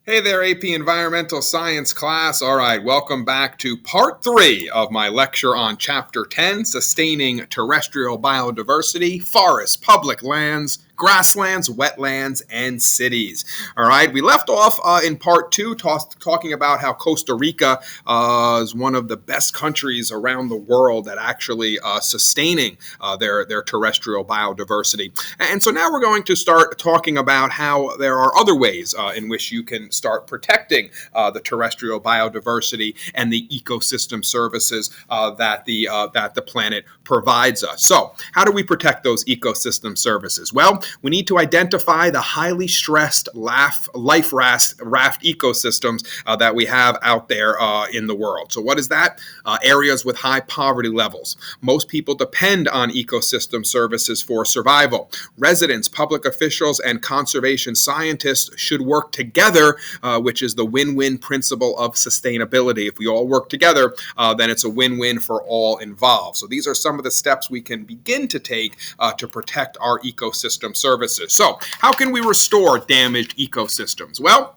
Hey there, AP Environmental Science class. All right, welcome back to part 3 of my lecture on Chapter 10, Sustaining Terrestrial Biodiversity, Forests, Public Lands, Grasslands, Wetlands, and Cities. All right, we left off in part 2 talking about how Costa Rica is one of the best countries around the world at actually sustaining their terrestrial biodiversity. And so now we're going to start talking about how there are other ways in which you can start protecting the terrestrial biodiversity and the ecosystem services that the planet provides us. So, how do we protect those ecosystem services? Well, we need to identify the highly stressed life raft ecosystems that we have out there in the world. So, what is that? Areas with high poverty levels. Most people depend on ecosystem services for survival. Residents, public officials, and conservation scientists should work together, which is the win-win principle of sustainability. If we all work together, then it's a win-win for all involved. So these are some of the steps we can begin to take to protect our ecosystem services. So how can we restore damaged ecosystems? Well,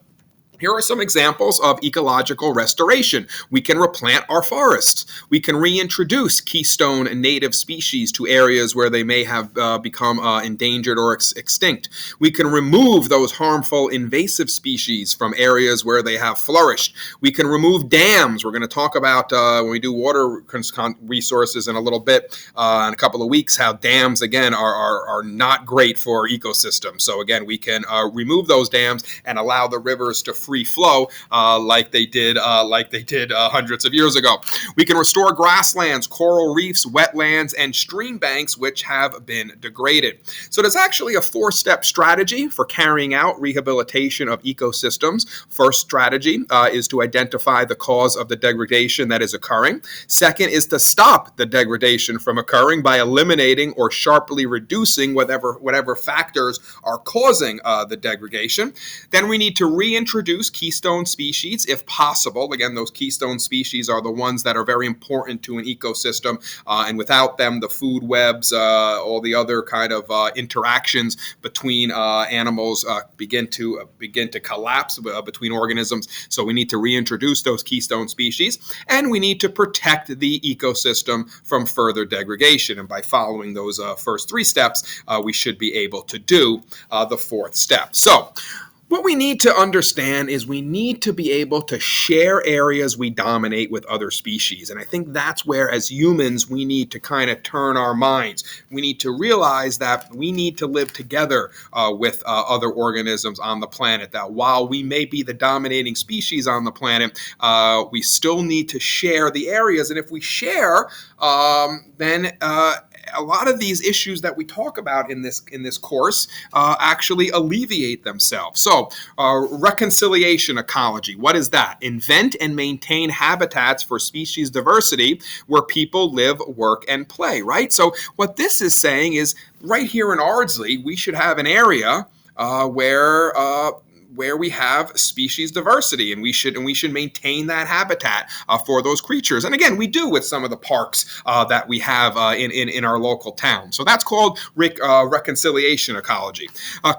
here are some examples of ecological restoration. We can replant our forests. We can reintroduce keystone native species to areas where they may have become endangered or extinct. We can remove those harmful invasive species from areas where they have flourished. We can remove dams. We're going to talk about, when we do water resources in a little bit, in a couple of weeks, how dams, again, are not great for ecosystems. So, again, we can remove those dams and allow the rivers to free flow like they did hundreds of years ago. We can restore grasslands, coral reefs, wetlands, and stream banks which have been degraded. So there's actually a 4-step strategy for carrying out rehabilitation of ecosystems. First strategy is to identify the cause of the degradation that is occurring. Second is to stop the degradation from occurring by eliminating or sharply reducing whatever factors are causing the degradation. Then we need to reintroduce keystone species if possible. Again, those keystone species are the ones that are very important to an ecosystem, and without them, the food webs, all the other kind of interactions between animals begin to collapse between organisms. So we need to reintroduce those keystone species, and we need to protect the ecosystem from further degradation. And by following those first 3 steps, we should be able to do the 4th step. So, what we need to understand is we need to be able to share areas we dominate with other species. And I think that's where, as humans, we need to kind of turn our minds. We need to realize that we need to live together with other organisms on the planet, that while we may be the dominating species on the planet, we still need to share the areas. And if we share, then a lot of these issues that we talk about in this course actually alleviate themselves. So, reconciliation ecology, what is that? Invent and maintain habitats for species diversity where people live, work, and play, right? So what this is saying is right here in Ardsley, we should have an area where we have species diversity, and we should maintain that habitat for those creatures. And again, we do with some of the parks that we have in our local town. So that's called reconciliation ecology.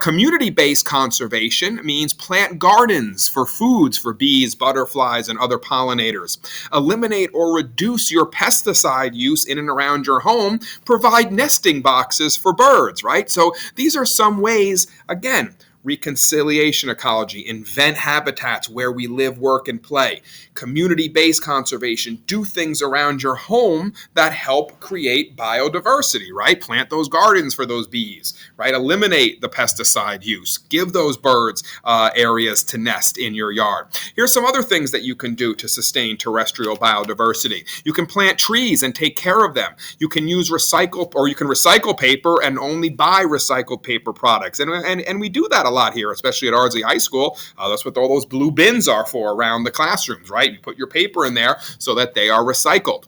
Community-based conservation means plant gardens for foods for bees, butterflies, and other pollinators. Eliminate or reduce your pesticide use in and around your home. Provide nesting boxes for birds, right? So these are some ways, again, reconciliation ecology, invent habitats where we live, work, and play. Community-based conservation, do things around your home that help create biodiversity, right? Plant those gardens for those bees, right? Eliminate the pesticide use. Give those birds areas to nest in your yard. Here's some other things that you can do to sustain terrestrial biodiversity. You can plant trees and take care of them. You can recycle paper and only buy recycled paper products. And we do that a lot here, especially at Ardsley High School. That's what all those blue bins are for around the classrooms, right? You put your paper in there so that they are recycled.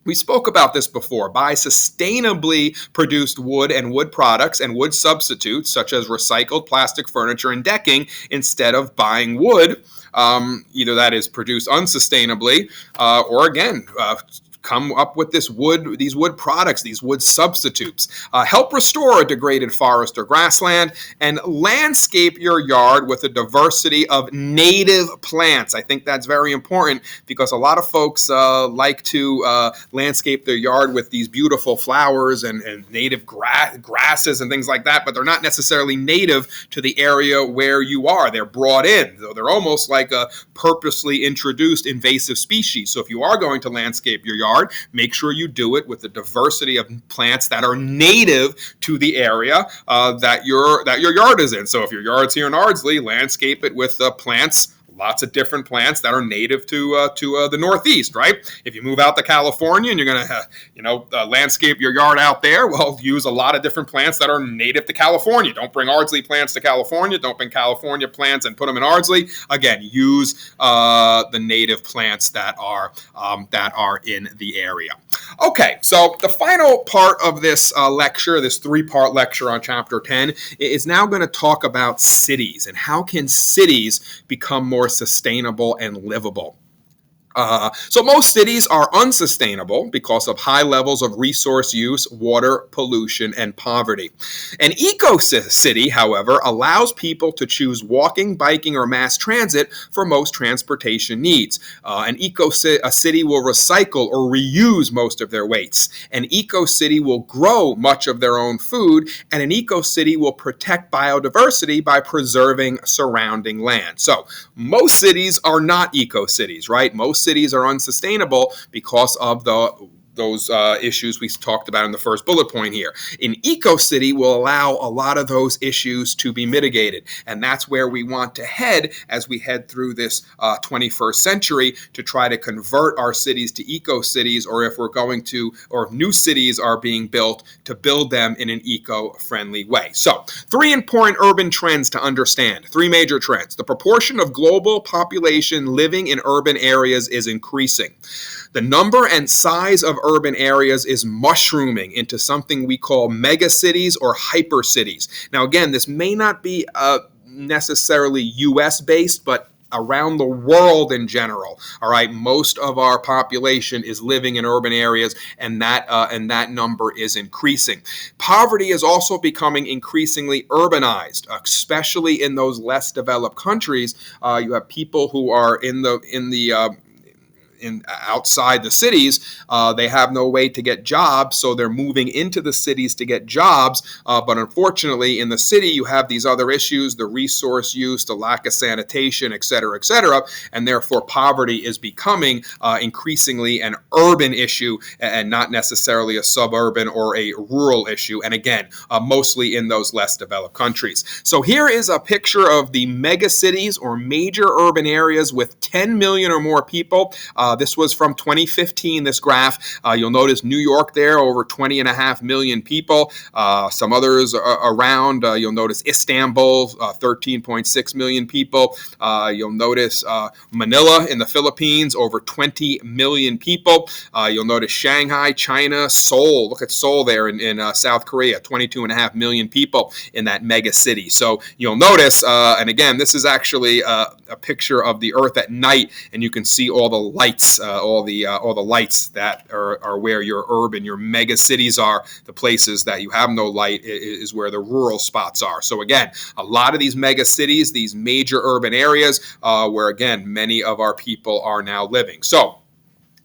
We spoke about this before. Buy sustainably produced wood and wood products and wood substitutes, such as recycled plastic furniture and decking, instead of buying wood, either that is produced unsustainably, or again, come up with these wood products, these wood substitutes. Help restore a degraded forest or grassland, and landscape your yard with a diversity of native plants. I think that's very important because a lot of folks like to landscape their yard with these beautiful flowers and native grasses and things like that, but they're not necessarily native to the area where you are. They're brought in. So they're almost like a purposely introduced invasive species. So if you are going to landscape your yard, make sure you do it with the diversity of plants that are native to the area that your yard is in. So if your yard's here in Ardsley, landscape it with plants, lots of different plants that are native to the Northeast, right? If you move out to California and you're going to, landscape your yard out there, well, use a lot of different plants that are native to California. Don't bring Ardsley plants to California. Don't bring California plants and put them in Ardsley. Again, use the native plants that are in the area. Okay, so the final part of this lecture, this 3-part lecture on Chapter 10, is now going to talk about cities and how can cities become more sustainable and livable. So most cities are unsustainable because of high levels of resource use, water pollution, and poverty. An eco-city, however, allows people to choose walking, biking, or mass transit for most transportation needs. An eco-city will recycle or reuse most of their wastes. An eco-city will grow much of their own food, and an eco-city will protect biodiversity by preserving surrounding land. So most cities are not eco-cities, right? Most cities are unsustainable because of those issues we talked about in the first bullet point here. An eco-city will allow a lot of those issues to be mitigated, and that's where we want to head as we head through this 21st century to try to convert our cities to eco-cities, or if we're going to, or if new cities are being built, to build them in an eco-friendly way. So, 3 important urban trends to understand, 3 major trends. The proportion of global population living in urban areas is increasing. The number and size of urban areas is mushrooming into something we call megacities or hypercities. Now, again, this may not be necessarily U.S. based, but around the world in general. All right, most of our population is living in urban areas, and that number is increasing. Poverty is also becoming increasingly urbanized, especially in those less developed countries. You have people who are outside the cities, they have no way to get jobs, so they're moving into the cities to get jobs. But unfortunately, in the city, you have these other issues, the resource use, the lack of sanitation, et cetera, and therefore poverty is becoming increasingly an urban issue and not necessarily a suburban or a rural issue, and again, mostly in those less developed countries. So here is a picture of the megacities or major urban areas with 10 million or more people. This was from 2015, this graph. You'll notice New York there, over 20.5 million people. Some others around, you'll notice Istanbul, 13.6 million people. You'll notice Manila in the Philippines, over 20 million people. You'll notice Shanghai, China, Seoul. Look at Seoul there in South Korea, 22.5 million people in that mega city. So you'll notice, and again, this is actually a picture of the Earth at night, and you can see all the lights. All the lights that are where your urban, your mega cities are. The places that you have no light is where the rural spots are. So again, a lot of these mega cities, these major urban areas, where again many of our people are now living. So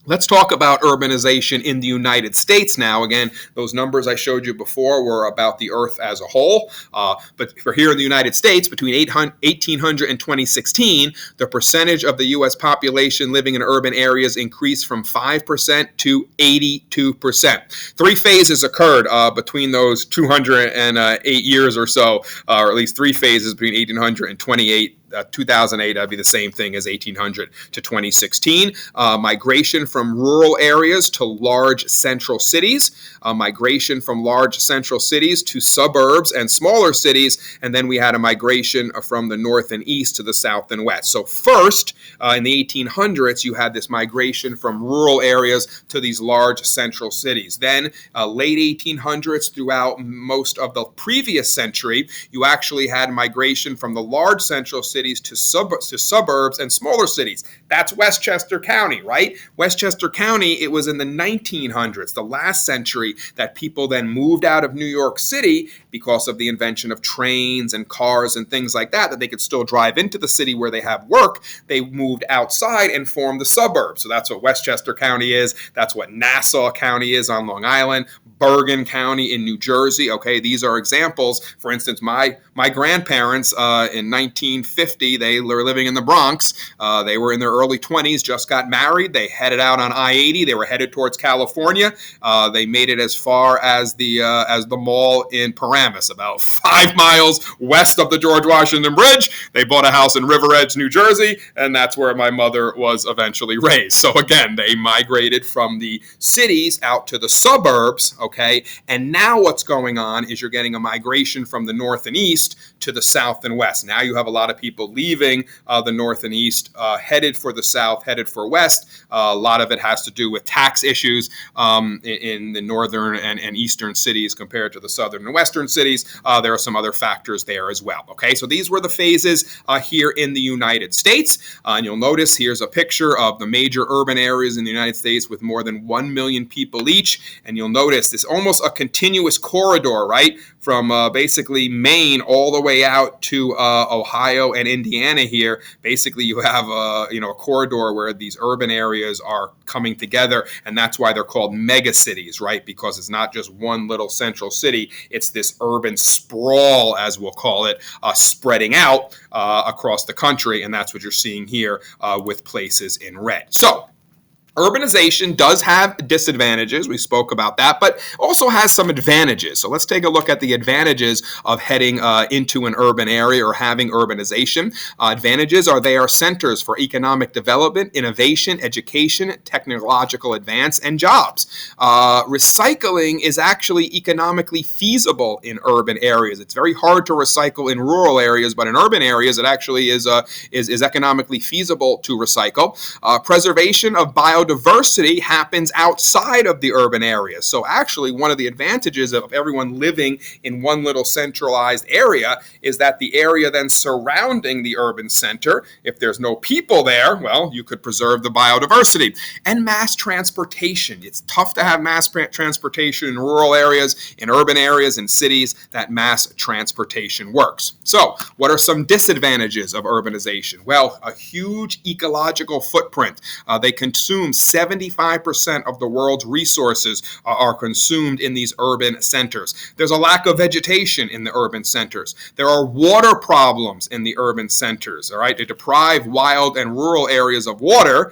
let's talk about urbanization in the United States now. Again, those numbers I showed you before were about the Earth as a whole. But for here in the United States, between 1800 and 2016, the percentage of the U.S. population living in urban areas increased from 5% to 82%. 3 phases occurred between those 208 years or so, or at least 3 phases between 1800 and 2008, that'd be the same thing as 1800 to 2016. Migration from rural areas to large central cities, migration from large central cities to suburbs and smaller cities, and then we had a migration from the north and east to the south and west. So first, in the 1800s, you had this migration from rural areas to these large central cities. Then, late 1800s throughout most of the previous century, you actually had migration from the large central cities cities to suburbs and smaller cities. That's Westchester County, right? Westchester County, it was in the 1900s, the last century, that people then moved out of New York City because of the invention of trains and cars and things like that they could still drive into the city where they have work. They moved outside and formed the suburbs. So that's what Westchester County is. That's what Nassau County is on Long Island. Bergen County in New Jersey. Okay, these are examples. For instance, my grandparents in 1950, they were living in the Bronx. They were in their early 20s, just got married. They headed out on I-80. They were headed towards California. They made it as far as the mall in Paramus, about 5 miles west of the George Washington Bridge. They bought a house in River Edge, New Jersey, and that's where my mother was eventually raised. So again, they migrated from the cities out to the suburbs. Okay, and now what's going on is you're getting a migration from the north and east to the south and west. Now you have a lot of people leaving the north and east, headed for the south, headed for west. A lot of it has to do with tax issues in the northern and eastern cities compared to the southern and western cities. There are some other factors there as well. Okay, so these were the phases here in the United States. And you'll notice here's a picture of the major urban areas in the United States with more than 1 million people each. And you'll notice this almost a continuous corridor, right? From basically Maine all the way out to Ohio and Indiana here. Basically, you have a corridor where these urban areas are coming together, and that's why they're called megacities, right? Because it's not just one little central city. It's this urban sprawl, as we'll call it, spreading out across the country, and that's what you're seeing here with places in red. So, urbanization does have disadvantages. We spoke about that, but also has some advantages. So let's take a look at the advantages of heading into an urban area or having urbanization. Advantages are they are centers for economic development, innovation, education, technological advance, and jobs. Recycling is actually economically feasible in urban areas. It's very hard to recycle in rural areas, but in urban areas, it actually is economically feasible to recycle. Preservation of biodiversity happens outside of the urban areas. So actually, one of the advantages of everyone living in one little centralized area is that the area then surrounding the urban center, if there's no people there, well, you could preserve the biodiversity. And mass transportation. It's tough to have mass transportation in rural areas, in urban areas, in cities. That mass transportation works. So what are some disadvantages of urbanization? Well, a huge ecological footprint. They consume 75% of the world's resources are consumed in these urban centers. There's a lack of vegetation in the urban centers. There are water problems in the urban centers, all right? They deprive wild and rural areas of water.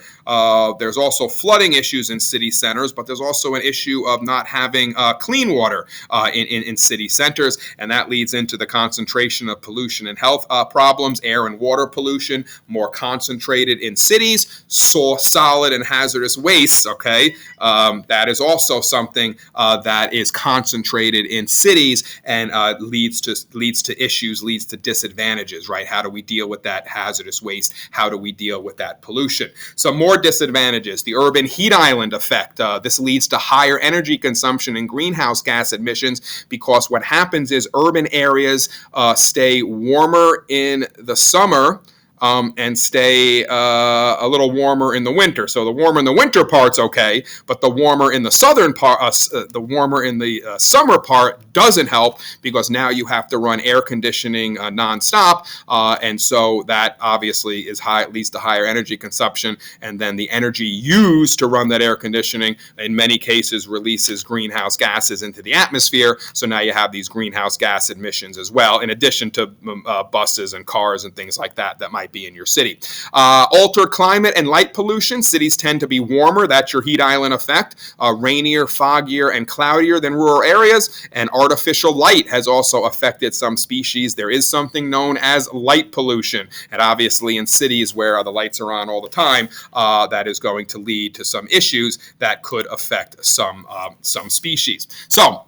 There's also flooding issues in city centers, but there's also an issue of not having clean water in city centers, and that leads into the concentration of pollution and health problems, air and water pollution, more concentrated in cities, solid and hazardous wastes, okay? That is also something that is concentrated in cities and leads to issues, leads to disadvantages, right? How do we deal with that hazardous waste? How do we deal with that pollution? Some more disadvantages, the urban heat island effect. This leads to higher energy consumption and greenhouse gas emissions because what happens is urban areas stay warmer in the summer and stay a little warmer in the winter. So the warmer in the winter part's okay, but the warmer in the southern part, the warmer in the summer part doesn't help because now you have to run air conditioning nonstop, and so that obviously leads to higher energy consumption, and then the energy used to run that air conditioning in many cases releases greenhouse gases into the atmosphere. So now you have these greenhouse gas emissions as well, in addition to buses and cars and things like that might be in your city. Altered climate and light pollution. Cities tend to be warmer. That's your heat island effect. Rainier, foggier, and cloudier than rural areas. And artificial light has also affected some species. There is something known as light pollution. And obviously in cities where the lights are on all the time, that is going to lead to some issues that could affect some species. So,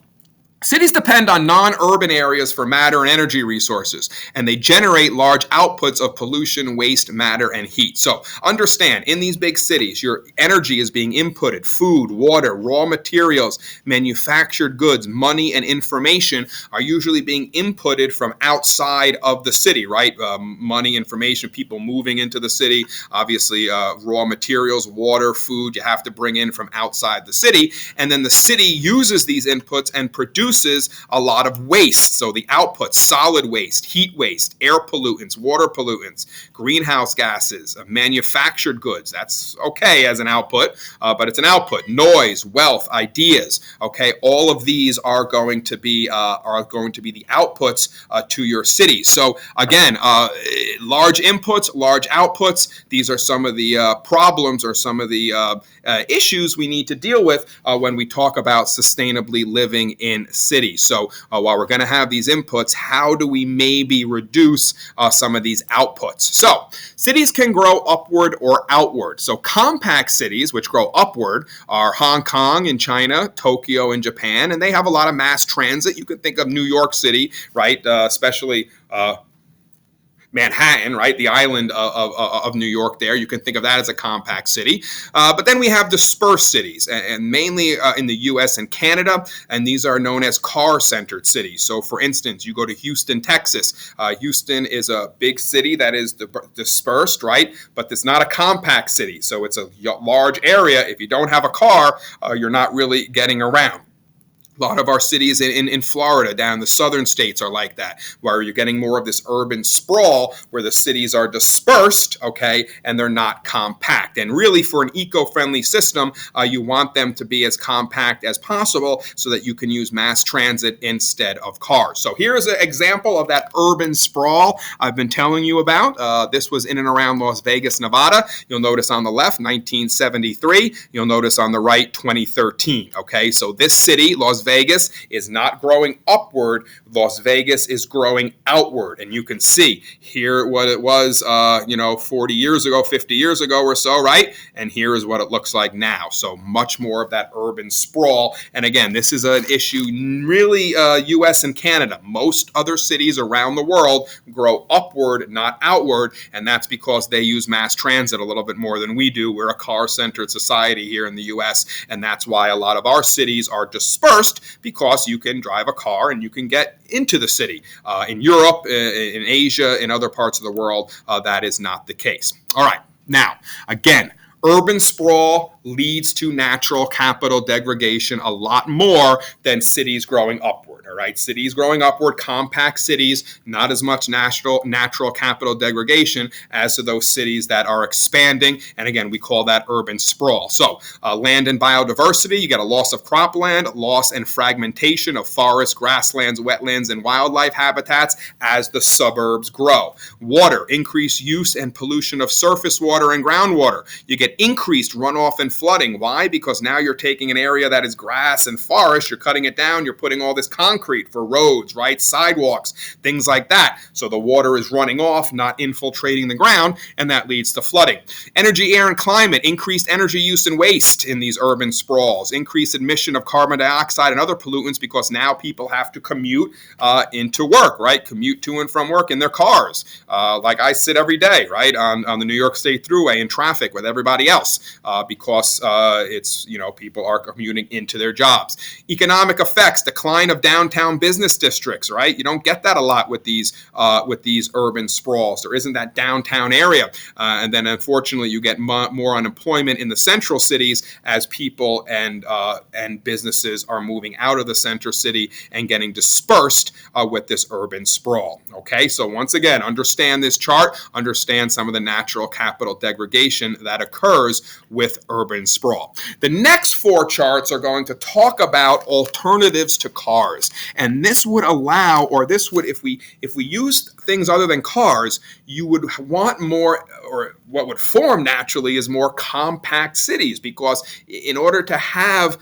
Cities depend on non-urban areas for matter and energy resources, and they generate large outputs of pollution, waste, matter, and heat. So understand, in these big cities, your energy is being inputted. Food, water, raw materials, manufactured goods, money, and information are usually being inputted from outside of the city, right? Money, information, people moving into the city, obviously raw materials, water, food, you have to bring in from outside the city. And then the city uses these inputs and produces a lot of waste. So the output, solid waste, heat waste, air pollutants, water pollutants, greenhouse gases, manufactured goods. That's okay as an output, but it's an output. Noise, wealth, ideas. Okay, all of these are going to be the outputs to your city. So again, large inputs, large outputs. These are some of the problems or some of the issues we need to deal with when we talk about sustainably living in cities. So while we're going to have these inputs, how do we maybe reduce some of these outputs? So cities can grow upward or outward. So compact cities, which grow upward, are Hong Kong in China, Tokyo in Japan, and they have a lot of mass transit. You can think of New York City, right? Especially Manhattan, right? The island of New York there. You can think of that as a compact city. But then we have dispersed cities, and mainly in the U.S. and Canada, and these are known as car-centered cities. So for instance, you go to Houston, Texas. Houston is a big city that is dispersed, right? But it's not a compact city. So it's a large area. If you don't have a car, you're not really getting around. A lot of our cities in Florida, down the southern states, are like that, where you're getting more of this urban sprawl, where the cities are dispersed, okay, and they're not compact. And really, for an eco-friendly system, you want them to be as compact as possible so that you can use mass transit instead of cars. So here's an example of that urban sprawl I've been telling you about. This was in and around Las Vegas, Nevada. You'll notice on the left, 1973. You'll notice on the right, 2013, okay? So this city, Las Vegas, is not growing upward. Las Vegas is growing outward. And you can see here what it was, 40 years ago, 50 years ago or so, right? And here is what it looks like now. So much more of that urban sprawl. And again, this is an issue really U.S. and Canada. Most other cities around the world grow upward, not outward. And that's because they use mass transit a little bit more than we do. We're a car-centered society here in the U.S. And that's why a lot of our cities are dispersed, because you can drive a car and you can get into the city. In Europe, in Asia, in other parts of the world, that is not the case. All right, now, again, urban sprawl leads to natural capital degradation a lot more than cities growing upward. All right, cities growing upward, compact cities, not as much natural capital degradation as to those cities that are expanding. And again, we call that urban sprawl. So land and biodiversity, you get a loss of cropland, loss and fragmentation of forests, grasslands, wetlands, and wildlife habitats as the suburbs grow. Water, increased use and pollution of surface water and groundwater. You get increased runoff and flooding. Why? Because now you're taking an area that is grass and forest, you're cutting it down, you're putting all this concrete for roads, right? Sidewalks, things like that. So the water is running off, not infiltrating the ground, and that leads to flooding. Energy, air, and climate, increased energy use and waste in these urban sprawls, increased emission of carbon dioxide and other pollutants because now people have to commute into work, right? Commute to and from work in their cars. Like I sit every day, right, on the New York State Thruway in traffic with everybody else because it's, people are commuting into their jobs. Economic effects, decline of downtown business districts, right? You don't get that a lot with these urban sprawls. There isn't that downtown area. And then unfortunately you get more unemployment in the central cities as people and businesses are moving out of the center city and getting dispersed with this urban sprawl. Okay, so once again, understand this chart, understand some of the natural capital degradation that occurs with urban sprawl. The next four charts are going to talk about alternatives to cars. And this would allow, or this would, if we use things other than cars, you would want more, or what would form naturally is more compact cities, because in order to have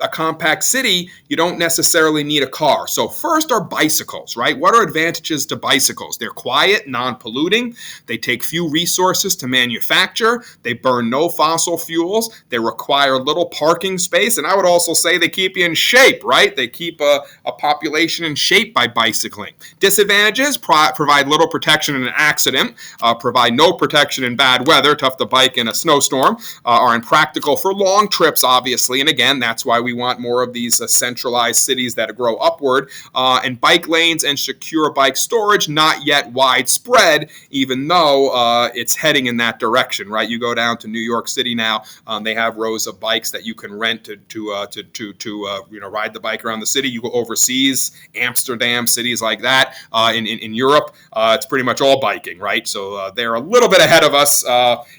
a compact city, you don't necessarily need a car. So first are bicycles, right? What are advantages to bicycles? They're quiet, non-polluting. They take few resources to manufacture. They burn no fossil fuels. They require little parking space. And I would also say they keep you in shape, right? They keep a population in shape by bicycling. Disadvantages, provide little protection in an accident, provide no protection in bad weather, tough to bike in a snowstorm, are impractical for long trips, obviously. And again, that's why we want more of these centralized cities that grow upward. And bike lanes and secure bike storage, not yet widespread, even though it's heading in that direction, right? You go down to New York City now, they have rows of bikes that you can rent to ride the bike around the city. You go overseas, Amsterdam, cities like that. In Europe, it's pretty much all biking, right? So they're a little bit ahead of us,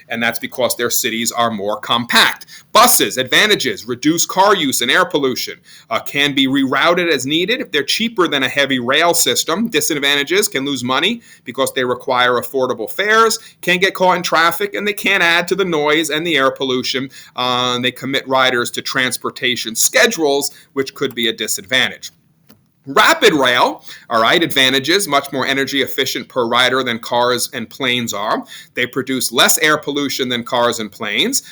and that's because their cities are more compact. Buses, advantages, reduce car use and air pollution, can be rerouted as needed. They're cheaper than a heavy rail system. Disadvantages, can lose money because they require affordable fares, can get caught in traffic, and they can add to the noise and the air pollution. They commit riders to transportation schedules, which could be a disadvantage. Rapid rail, all right, advantages, much more energy efficient per rider than cars and planes are. They produce less air pollution than cars and planes.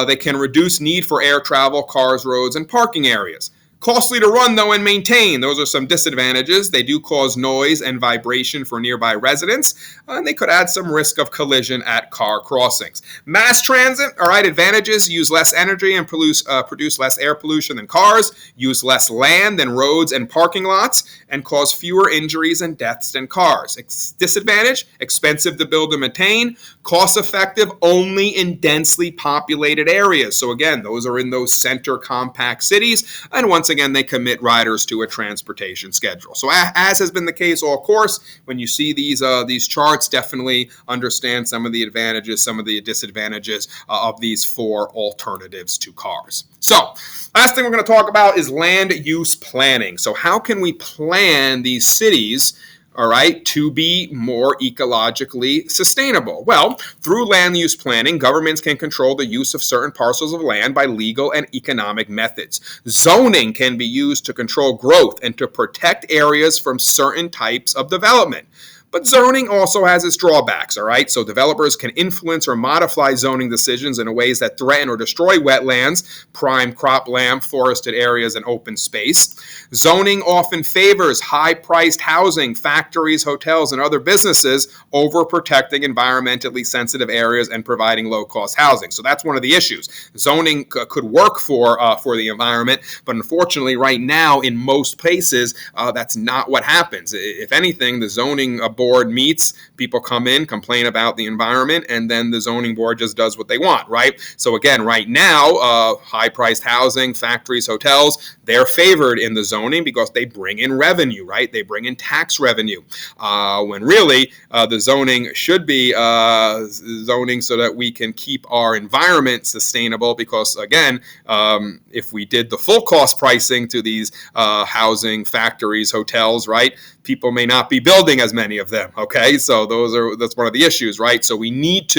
They can reduce need for air travel, cars, roads, and parking areas. Costly to run, though, and maintain. Those are some disadvantages. They do cause noise and vibration for nearby residents, and they could add some risk of collision at car crossings. Mass transit, all right, advantages, use less energy and produce less air pollution than cars, use less land than roads and parking lots, and cause fewer injuries and deaths than cars. Disadvantage, expensive to build and maintain, cost-effective only in densely populated areas. So again, those are in those center compact cities, and once again, they commit riders to a transportation schedule. So as has been the case all course, when you see these charts, definitely understand some of the advantages, some of the disadvantages of these four alternatives to cars. So last thing we're going to talk about is land use planning. So how can we plan these cities, all right, to be more ecologically sustainable? Well, through land use planning, governments can control the use of certain parcels of land by legal and economic methods. Zoning can be used to control growth and to protect areas from certain types of development. But zoning also has its drawbacks, all right? So developers can influence or modify zoning decisions in ways that threaten or destroy wetlands, prime cropland, forested areas, and open space. Zoning often favors high-priced housing, factories, hotels, and other businesses over protecting environmentally sensitive areas and providing low-cost housing. So that's one of the issues. Zoning could work for the environment, but unfortunately right now in most places, that's not what happens. If anything, the zoning board meets, people come in, complain about the environment, and then the zoning board just does what they want, right? So again, right now, high-priced housing, factories, hotels, they're favored in the zoning because they bring in revenue, right? They bring in tax revenue. When really, the zoning should be zoning so that we can keep our environment sustainable because, again, if we did the full cost pricing to these housing, factories, hotels, right, people may not be building as many of them, okay? So that's one of the issues, right? So we need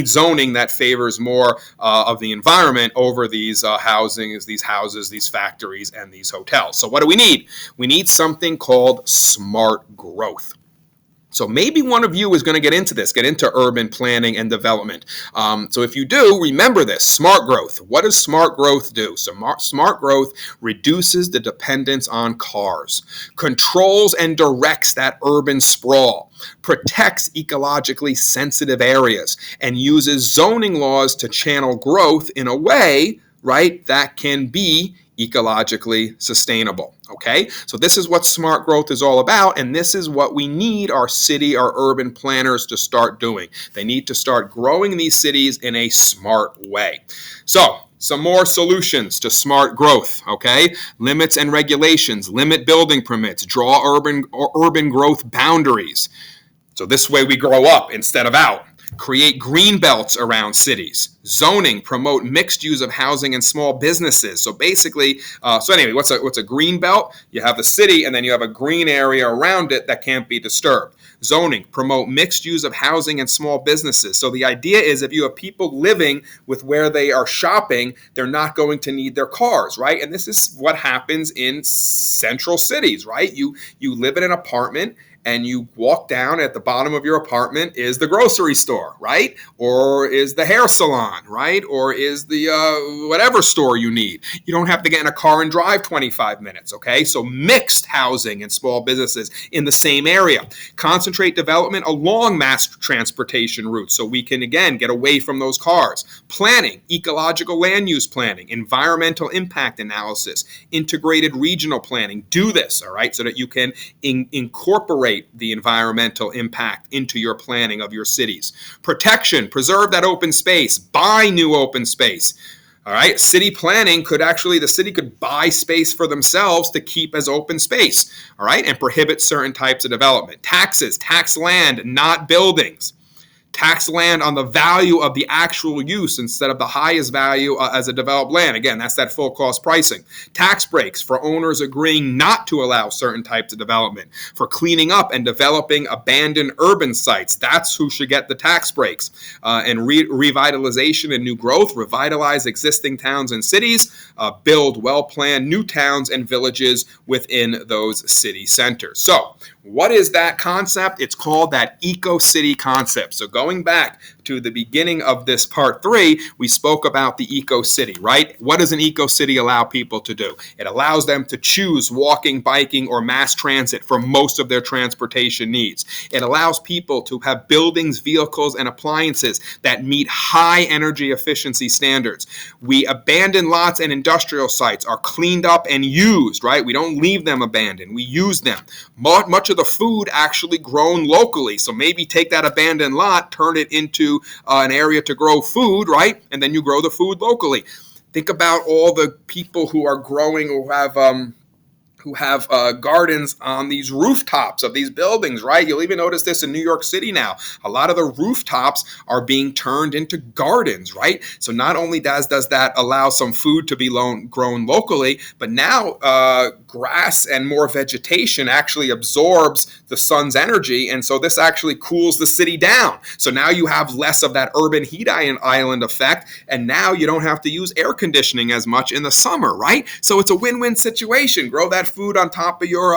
zoning that favors more of the environment over these houses, these factories, and these hotels. So what do we need? We need something called smart growth. So maybe one of you is going to get into urban planning and development. So if you do, remember this, smart growth. What does smart growth do? So smart growth reduces the dependence on cars, controls and directs that urban sprawl, protects ecologically sensitive areas, and uses zoning laws to channel growth in a way, right, that can be ecologically sustainable. Okay, so this is what smart growth is all about, and this is what we need our urban planners to start doing. They need to start growing these cities in a smart way. So, some more solutions to smart growth, okay? Limits and regulations, limit building permits, draw urban growth boundaries. So this way we grow up instead of out. Create green belts around cities. Zoning, promote mixed use of housing and small businesses. So basically, what's a green belt? You have the city and then you have a green area around it that can't be disturbed. Zoning, promote mixed use of housing and small businesses. So the idea is if you have people living with where they are shopping, they're not going to need their cars, right? And this is what happens in central cities, right? You live in an apartment and you walk down, at the bottom of your apartment is the grocery store, right? Or is the hair salon, right? Or is the whatever store you need. You don't have to get in a car and drive 25 minutes, okay? So mixed housing and small businesses in the same area. Concentrate development along mass transportation routes so we can, again, get away from those cars. Planning, ecological land use planning, environmental impact analysis, integrated regional planning. Do this, all right, so that you can incorporate the environmental impact into your planning of your cities. Protection, preserve that open space, buy new open space. All right, city planning the city could buy space for themselves to keep as open space, all right, and prohibit certain types of development. Taxes, tax land, not buildings. Tax land on the value of the actual use instead of the highest value as a developed land. Again, that's that full cost pricing. Tax breaks for owners agreeing not to allow certain types of development. For cleaning up and developing abandoned urban sites, that's who should get the tax breaks. And revitalization and new growth, revitalize existing towns and cities, build well-planned new towns and villages within those city centers. So, what is that concept? It's called that eco-city concept. So going back to the beginning of this part 3, we spoke about the eco-city, right? What does an eco-city allow people to do? It allows them to choose walking, biking, or mass transit for most of their transportation needs. It allows people to have buildings, vehicles, and appliances that meet high energy efficiency standards. We abandon lots and industrial sites are cleaned up and used, right? We don't leave them abandoned. We use them. Much of the food actually grown locally. So maybe take that abandoned lot, turn it into an area to grow food, right? And then you grow the food locally. Think about all the people who are growing who have gardens on these rooftops of these buildings, right? You'll even notice this in New York City now. A lot of the rooftops are being turned into gardens, right? So not only does that allow some food to be grown locally, but now grass and more vegetation actually absorbs the sun's energy, and so this actually cools the city down. So now you have less of that urban heat island effect, and now you don't have to use air conditioning as much in the summer, right? So it's a win-win situation. Grow that food on top of your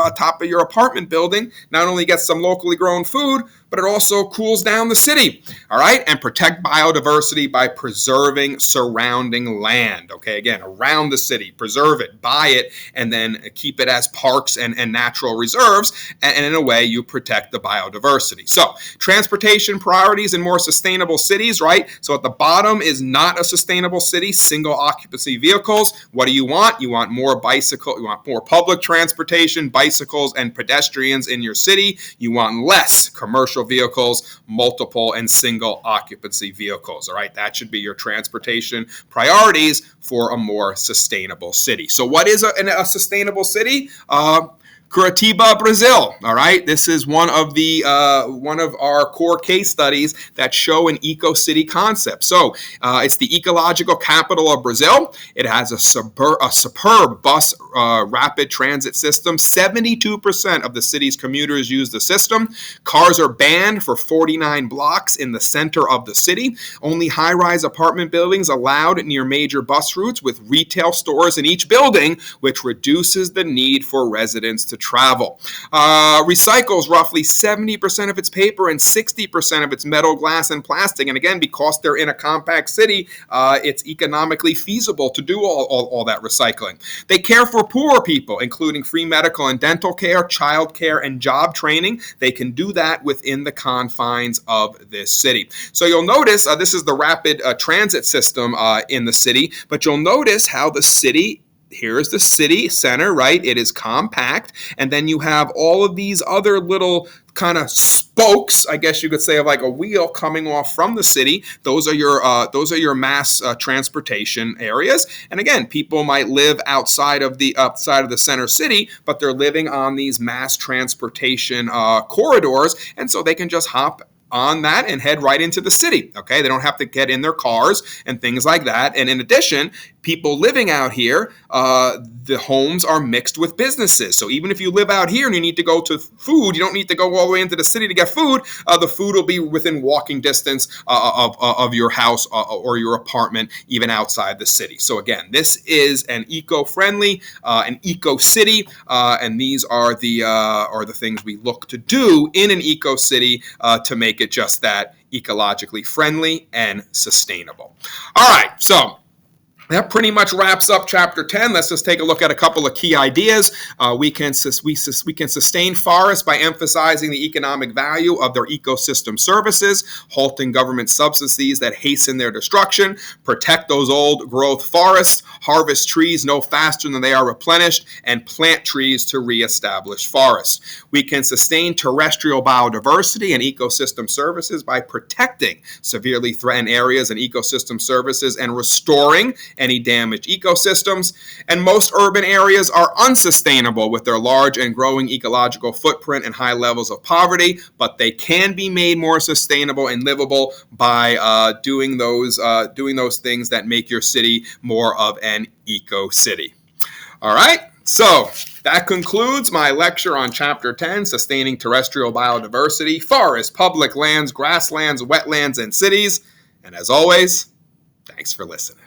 apartment building. Not only get some locally grown food, but it also cools down the city, all right? And protect biodiversity by preserving surrounding land, okay? Again, around the city, preserve it, buy it, and then keep it as parks and natural reserves, and in a way, you protect the biodiversity. So, transportation priorities in more sustainable cities, right? So at the bottom is not a sustainable city, single occupancy vehicles. What do you want? You want more public transportation, bicycles, and pedestrians in your city. You want less commercial vehicles, multiple and single occupancy vehicles. All right, that should be your transportation priorities for a more sustainable city. So what is a sustainable city? Curitiba, Brazil. All right, this is one of our core case studies that show an eco-city concept. So it's the ecological capital of Brazil. It has a superb bus rapid transit system. 72% of the city's commuters use the system. Cars are banned for 49 blocks in the center of the city. Only high-rise apartment buildings allowed near major bus routes with retail stores in each building, which reduces the need for residents to travel. Recycles roughly 70% of its paper and 60% of its metal, glass, and plastic. And again, because they're in a compact city, it's economically feasible to do all that recycling. They care for poor people, including free medical and dental care, child care, and job training. They can do that within the confines of this city. So you'll notice this is the rapid transit system in the city, but you'll notice how the city, here's the city center, right? It is compact, and then you have all of these other little kind of spokes, I guess you could say, of like a wheel coming off from the city. Those are your mass transportation areas. And again, people might live outside of the center city, but they're living on these mass transportation corridors, and so they can just hop on that and head right into the city. Okay, they don't have to get in their cars and things like that. And in addition, people living out here, the homes are mixed with businesses. So even if you live out here and you need to go to food, you don't need to go all the way into the city to get food. The food will be within walking distance of your house or your apartment, even outside the city. So again, this is an eco-friendly, an eco-city, and these are the things we look to do in an eco-city to make it just that, ecologically friendly and sustainable. All right, so that pretty much wraps up Chapter 10. Let's just take a look at a couple of key ideas. We can sustain forests by emphasizing the economic value of their ecosystem services, halting government subsidies that hasten their destruction, protect those old growth forests, harvest trees no faster than they are replenished, and plant trees to reestablish forests. We can sustain terrestrial biodiversity and ecosystem services by protecting severely threatened areas and ecosystem services and restoring any damaged ecosystems. And most urban areas are unsustainable with their large and growing ecological footprint and high levels of poverty, but they can be made more sustainable and livable by doing those things that make your city more of an eco-city. All right, so that concludes my lecture on Chapter 10, Sustaining Terrestrial Biodiversity, Forests, Public Lands, Grasslands, Wetlands, and Cities. And as always, thanks for listening.